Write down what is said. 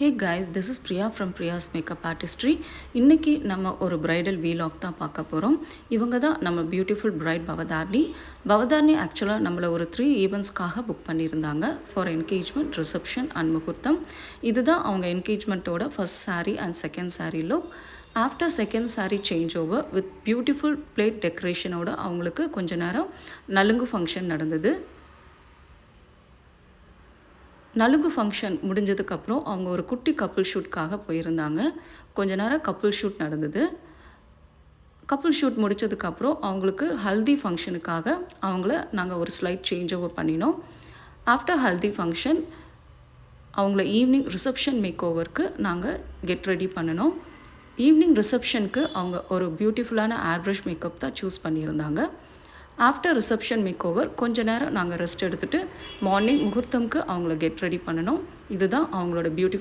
Hey guys, this is Priya from Priya's Makeup Artistry. இன்னைக்கு நம்ம ஒரு bridal vlog தான் பார்க்க போகிறோம். இவங்க தான் நம்ம பியூட்டிஃபுல் பிரைட் பவதாரணி. பவதாரணி ஆக்சுவலாக நம்மளை ஒரு 3 ஈவெண்ட்ஸ்க்காக புக் பண்ணியிருந்தாங்க ஃபார் என்கேஜ்மெண்ட், ரிசப்ஷன் அண்ட் முகூர்த்தம். இதுதான் அவங்க என்கேஜ்மெண்ட்டோட first saree and second saree look. After second saree change over with beautiful plate டெக்கரேஷனோட அவங்களுக்கு கொஞ்ச நேரம் நலுங்கு ஃபங்க்ஷன் நடந்தது. நலுங்கு ஃபங்க்ஷன் முடிஞ்சதுக்கப்புறம் அவங்க ஒரு குட்டி கப்புள் ஷூட்காக போயிருந்தாங்க. கொஞ்ச நேரம் கப்புள் ஷூட் நடந்தது. கப்புள் ஷூட் முடித்ததுக்கப்புறம் அவங்களுக்கு ஹல்தி ஃபங்க்ஷனுக்காக அவங்கள நாங்கள் ஒரு ஸ்லைட் சேஞ்ச் ஓவர் பண்ணினோம். ஆஃப்டர் ஹல்தி ஃபங்க்ஷன் அவங்கள ஈவினிங் ரிசப்ஷன் மேக் ஓவருக்கு நாங்கள் கெட் ரெடி பண்ணினோம். ஈவினிங் ரிசப்ஷனுக்கு அவங்க ஒரு பியூட்டிஃபுல்லான ஏர் ப்ரஷ் மேக்கப் தான் சூஸ் பண்ணியிருந்தாங்க. ஆஃப்டர் ரிசப்ஷன் மேக் ஓவர் கொஞ்ச நேரம் நாங்கள் ரெஸ்ட் எடுத்துகிட்டு மார்னிங் முகூர்த்தம்க்கு அவங்கள கெட் ரெடி பண்ணணும். இதுதான் அவங்களோட பியூட்டிஃபுல்